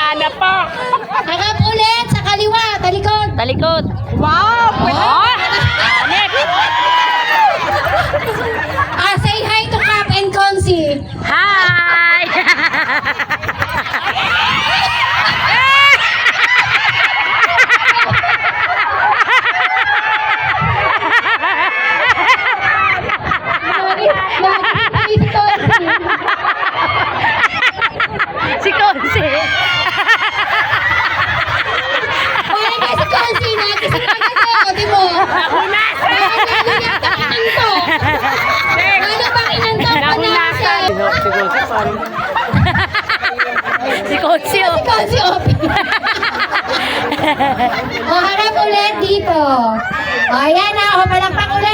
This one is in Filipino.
Hanap pa. Harap ulit sa kaliwa, talikod. Talikod. Wow! Oh! Hanip! Say hi to Cap and Consi. Hi! Si Konsi. Ay, si Consi na. Kasi pagkakot, di mo. Nahunasan! Ano ba kinanto pa natin? Si Konsi, oh. Si Consi, o, harap ulit dito. O, ayan na. O, palakpak ulit.